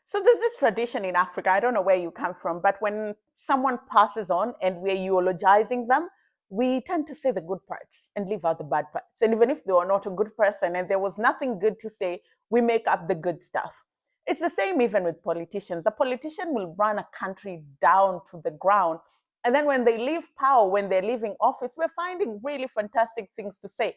So there's this tradition in Africa, I don't know where you come from, but when someone passes on and we're eulogizing them, we tend to say the good parts and leave out the bad parts. And even if they were not a good person and there was nothing good to say, we make up the good stuff. It's the same even with politicians. A politician will run a country down to the ground. And then when they leave power, when they're leaving office, we're finding really fantastic things to say.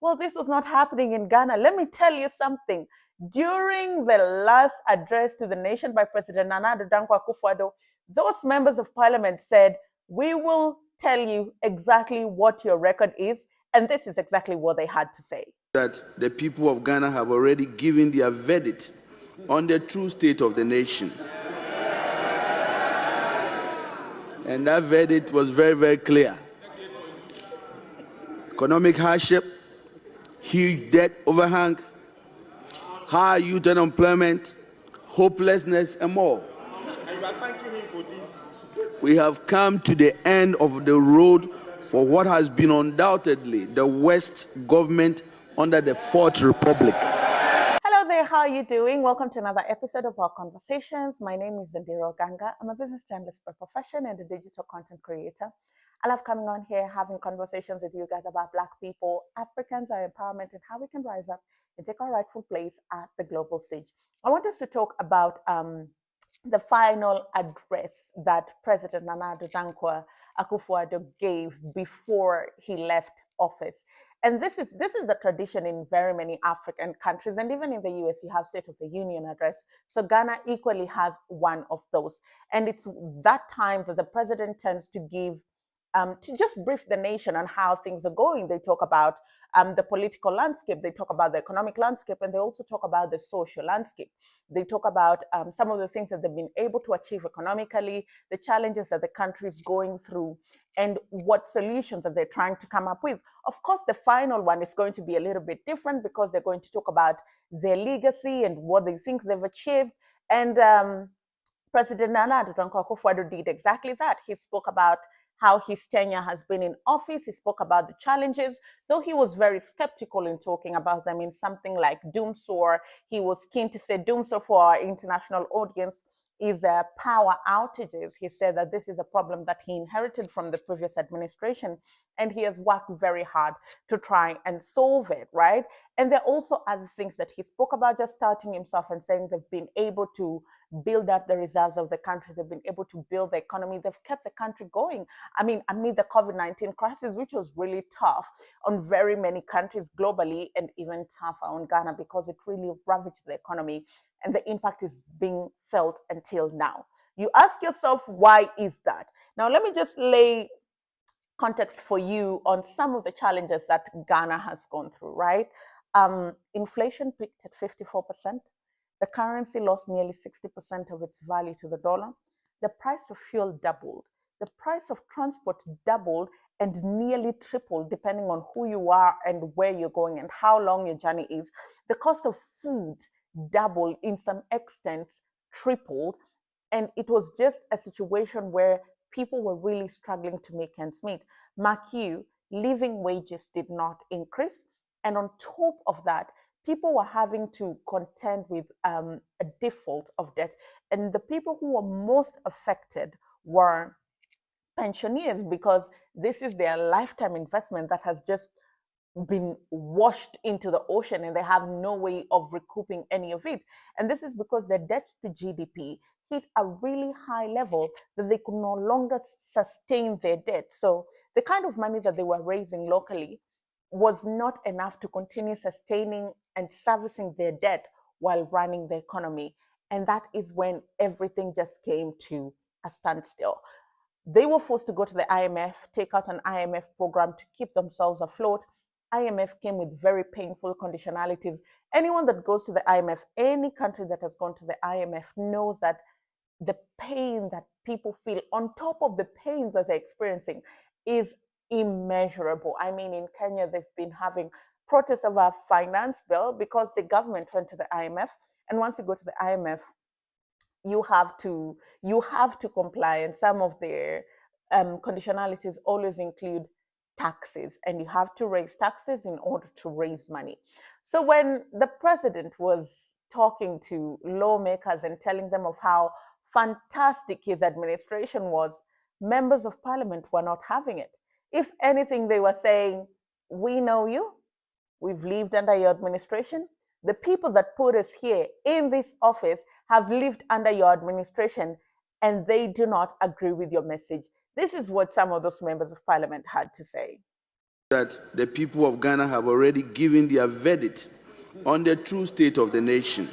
Well, this was not happening in Ghana. Let me tell you something. During the last address to the nation by President Nana Akuffo Addo, those members of parliament said, we will tell you exactly what your record is. And this is exactly what they had to say. That the people of Ghana have already given their verdict on the true state of the nation. And that verdict was very, very clear. Economic hardship, huge debt overhang, high youth unemployment, hopelessness, and more. And you are thanking him for this. We have come to the end of the road for what has been undoubtedly the worst government under the Fourth Republic. Hello there, how are you doing? Welcome to another episode of our conversations. My name is Ondiro Oganga. I'm a business journalist by profession and a digital content creator. I love coming on here, having conversations with you guys about Black people, Africans, our empowerment, and how we can rise up and take our rightful place at the global stage. I want us to talk about the final address that President Nana Akuffo Addo gave before he left office. And this is a tradition in very many African countries, and even in the US, you have State of the Union address. So Ghana equally has one of those. And it's that time that the president tends to give to just brief the nation on how things are going. They talk about the political landscape, they talk about the economic landscape, and they also talk about the social landscape. They talk about some of the things that they've been able to achieve economically, the challenges that the country is going through, and what solutions that they're trying to come up with. Of course, the final one is going to be a little bit different because they're going to talk about their legacy and what they think they've achieved. And President Nana Akuffo Addo did exactly that. He spoke about how his tenure has been in office. He spoke about the challenges, though he was very skeptical in talking about them in something like doomsor. He was keen to say doomsor for our international audience is power outages. He said that this is a problem that he inherited from the previous administration, and he has worked very hard to try and solve it, right? And there are also other things that he spoke about, just starting himself and saying they've been able to build up the reserves of the country. They've been able to build the economy. They've kept the country going. I mean, amid the COVID-19 crisis, which was really tough on very many countries globally, and even tougher on Ghana because it really ravaged the economy, and the impact is being felt until now. You ask yourself, why is that? Now, let me just lay context for you on some of the challenges that Ghana has gone through, right? Inflation peaked at 54%. The currency lost nearly 60% of its value to the dollar. The price of fuel doubled. The price of transport doubled and nearly tripled depending on who you are and where you're going and how long your journey is. The cost of food doubled, in some extents tripled. And it was just a situation where people were really struggling to make ends meet. Mark you, living wages did not increase. And on top of that, people were having to contend with a default of debt. And the people who were most affected were pensioners, because this is their lifetime investment that has just been washed into the ocean and they have no way of recouping any of it. And this is because their debt to GDP hit a really high level that they could no longer sustain their debt. So the kind of money that they were raising locally was not enough to continue sustaining and servicing their debt while running the economy. And that is when everything just came to a standstill. They were forced to go to the IMF, take out an IMF program to keep themselves afloat. IMF came with very painful conditionalities. Anyone that goes to the IMF, any country that has gone to the IMF knows that the pain that people feel on top of the pain that they're experiencing is immeasurable. I mean, in Kenya, they've been having protests over a finance bill because the government went to the IMF. And once you go to the IMF, you have to comply. And some of their conditionalities always include taxes, and you have to raise taxes in order to raise money. So when the president was talking to lawmakers and telling them of how fantastic his administration was, members of parliament were not having it. If anything, they were saying, we know you, we've lived under your administration. The people that put us here in this office have lived under your administration, and they do not agree with your message. This is what some of those members of parliament had to say. That the people of Ghana have already given their verdict on the true state of the nation.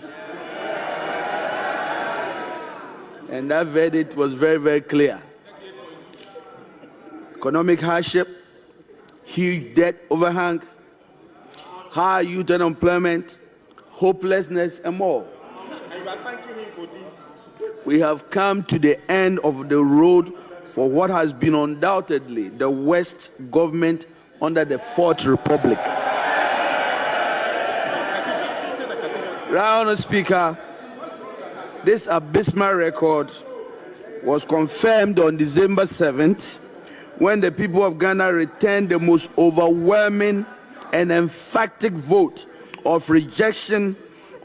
And that verdict was very, very clear. Economic hardship, huge debt overhang, high youth unemployment, hopelessness, and more. And we are thanking him for this. We have come to the end of the road for what has been undoubtedly the worst government under the Fourth Republic. Honourable Speaker, this abysmal record was confirmed on December 7th when the people of Ghana returned the most overwhelming and emphatic vote of rejection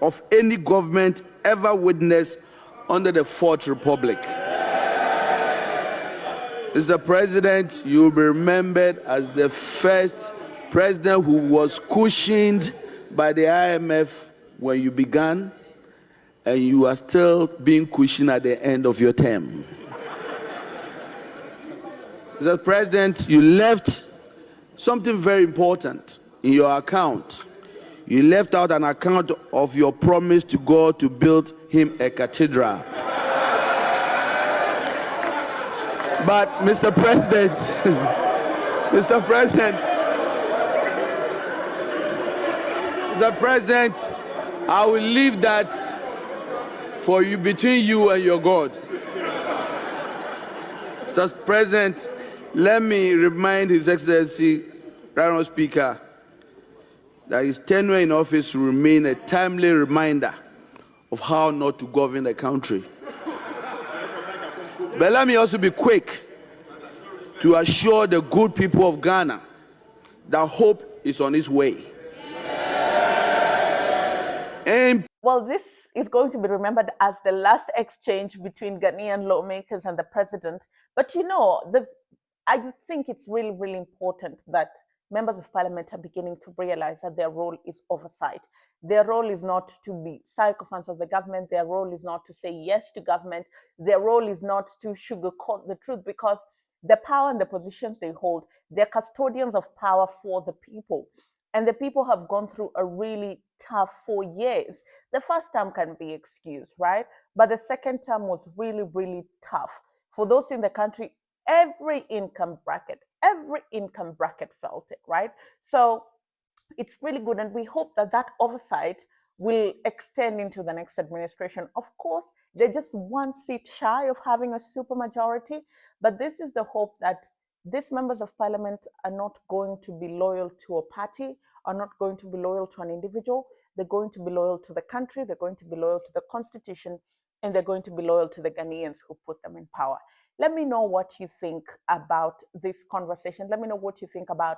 of any government ever witnessed under the Fourth Republic. Mr. President, you will be remembered as the first president who was cushioned by the IMF when you began, and you are still being cushioned at the end of your term. Mr. President, you left something very important in your account. You left out an account of your promise to God to build him a cathedral. But, Mr. President, Mr. President, I will leave that for you, between you and your God. Mr. President, let me remind His Excellency, Honourable Speaker, that his tenure in office will remain a timely reminder of how not to govern the country. But let me also be quick to assure the good people of Ghana that hope is on its way. Well, this is going to be remembered as the last exchange between Ghanaian lawmakers and the president. But you know, I think it's really, really important that members of parliament are beginning to realize that their role is oversight. Their role is not to be sycophants of the government. Their role is not to say yes to government. Their role is not to sugarcoat the truth, because the power and the positions they hold, they're custodians of power for the people. And the people have gone through a really tough 4 years. The first term can be excused, right? But the second term was really, really tough. For those in the country, every income bracket felt it, right? So it's really good. And we hope that that oversight will extend into the next administration. Of course, they're just one seat shy of having a supermajority, but this is the hope that these members of parliament are not going to be loyal to a party, are not going to be loyal to an individual. They're going to be loyal to the country, they're going to be loyal to the constitution, and they're going to be loyal to the Ghanaians who put them in power. Let me know what you think about this conversation. Let me know what you think about